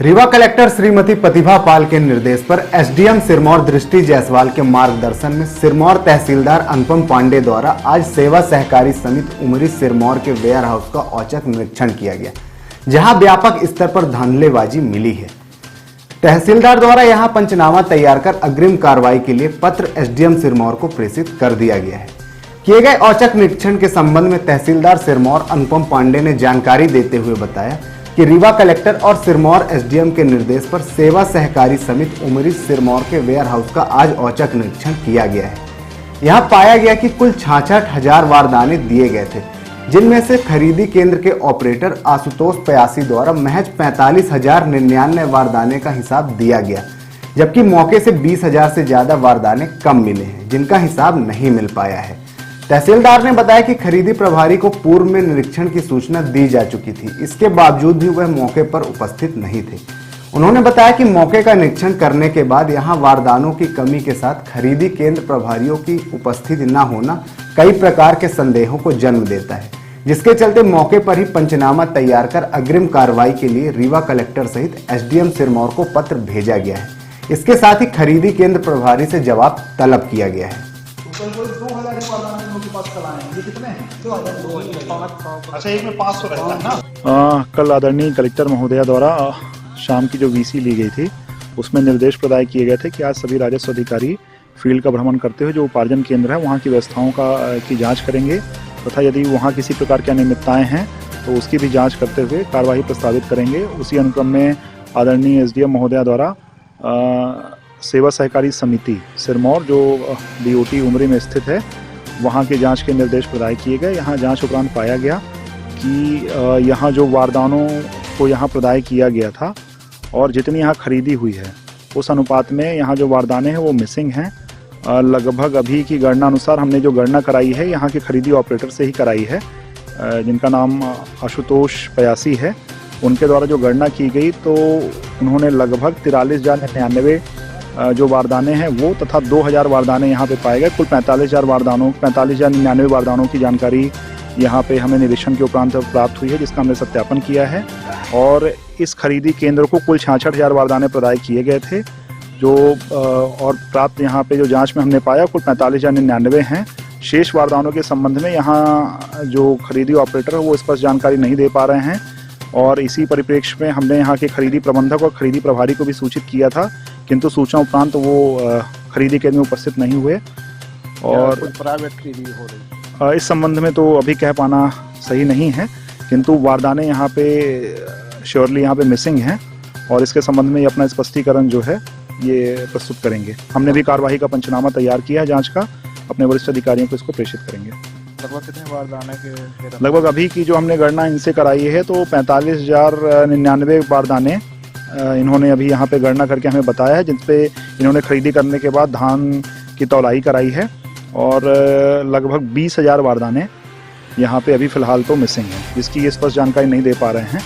Rewa collector Shrimati Pratibha Pal के निर्देश पर एसडीएम सिरमौर दृष्टि जायसवाल के मार्गदर्शन में सिरमौर तहसीलदार अनुपम पांडे द्वारा आज सेवा सहकारी समिति उमरी सिरमौर के वेयर हाउस का औचक निरीक्षण किया गया, जहां व्यापक स्तर पर धांधलेबाजी मिली है। तहसीलदार द्वारा यहां पंचनामा तैयार कर अग्रिम कार्रवाई के लिए पत्र एसडीएम सिरमौर को प्रेषित कर दिया गया है। किए गए औचक निरीक्षण के संबंध में तहसीलदार सिरमौर अनुपम पांडे ने जानकारी देते हुए बताया कि रीवा कलेक्टर और सिरमौर एसडीएम के निर्देश पर सेवा सहकारी समिति उमरी सिरमौर के वेयर हाउस का आज औचक निरीक्षण किया गया है। यहां पाया गया कि कुल 66,000 वारदाने दिए गए थे, जिनमें से खरीदी केंद्र के ऑपरेटर आशुतोष पयासी द्वारा महज 45,099 वारदाने का हिसाब दिया गया, जबकि मौके से 20,000 से ज्यादा वारदाने कम मिले हैं, जिनका हिसाब नहीं मिल पाया है। तहसीलदार ने बताया कि खरीदी प्रभारी को पूर्व में निरीक्षण की सूचना दी जा चुकी थी, इसके बावजूद भी वह मौके पर उपस्थित नहीं थे। उन्होंने बताया कि मौके का निरीक्षण करने के बाद यहां वारदानों की कमी के साथ खरीदी केंद्र प्रभारियों की उपस्थिति न होना कई प्रकार के संदेहों को जन्म देता है, जिसके चलते मौके पर ही पंचनामा तैयार कर अग्रिम कार्रवाई के लिए रीवा कलेक्टर सहित एसडीएम सिरमौर को पत्र भेजा गया है। इसके साथ ही खरीदी केंद्र प्रभारी से जवाब तलब किया गया है। अच्छा, एक में 500 रहता है ना। कल आदरणीय कलेक्टर महोदया द्वारा शाम की जो वीसी ली गई थी, उसमें निर्देश प्रदाय किए गए थे कि आज सभी राजस्व अधिकारी फील्ड का भ्रमण करते हुए जो उपार्जन केंद्र है वहाँ की व्यवस्थाओं की जांच करेंगे तथा यदि वहाँ किसी प्रकार की अनियमितताएं हैं तो उसकी भी जांच करते हुए कार्यवाही प्रस्तावित करेंगे। उसी अनुक्रम में आदरणीय एसडीएम महोदया द्वारा सेवा सहकारी समिति सिरमौर जो बीओटी उमरी में स्थित है, वहाँ के जांच के निर्देश प्रदाय किए गए। यहाँ जांच उपरांत पाया गया कि यहाँ जो वारदानों को यहाँ प्रदाय किया गया था और जितनी यहाँ खरीदी हुई है उस अनुपात में यहाँ जो वारदाने हैं वो मिसिंग हैं। लगभग अभी की गणना अनुसार हमने जो गणना कराई है यहाँ के खरीदी ऑपरेटर से ही कराई है, जिनका नाम आशुतोष पयासी है। उनके द्वारा जो गणना की गई तो उन्होंने लगभग 43,099 जो वारदाने हैं वो तथा 2,000 वारदाने यहाँ पे पाए गए। कुल 45,099 वारदानों की जानकारी यहाँ पे हमें निरीक्षण के उपरांत प्राप्त हुई है, जिसका हमने सत्यापन किया है। और इस खरीदी केंद्र को कुल 66,000 वारदाने प्रदाय किए गए थे, जो और प्राप्त यहाँ पे जो जांच में हमने पाया कुल 45,099 हैं। शेष वारदानों के संबंध में यहाँ जो खरीदी ऑपरेटर है वो स्पष्ट जानकारी नहीं दे पा रहे हैं और इसी परिप्रेक्ष्य में हमने यहाँ के खरीदी प्रबंधक और खरीदी प्रभारी को भी सूचित किया था, किंतु सूचना उपरांत वो खरीदी केंद्र में उपस्थित नहीं हुए। और प्राइवेट खरीदी हो रही इस संबंध में तो अभी कह पाना सही नहीं है, किंतु वारदाने यहाँ पे श्योरली यहाँ पे मिसिंग हैं और इसके संबंध में ये अपना स्पष्टीकरण जो है ये प्रस्तुत करेंगे। हमने भी कार्यवाही का पंचनामा तैयार किया है, जांच का अपने वरिष्ठ अधिकारियों को इसको प्रेषित करेंगे। लगभग कितने वारदाने के लगभग अभी की जो हमने गणना इनसे कराई है तो 45,099 वारदाने इन्होंने अभी यहाँ पे गणना करके हमें बताया है, जिनपे इन्होंने खरीदी करने के बाद धान की तौलाई कराई है और लगभग 20,000 वारदाने यहाँ पे अभी फिलहाल तो मिसिंग हैं, जिसकी ये स्पष्ट जानकारी नहीं दे पा रहे हैं।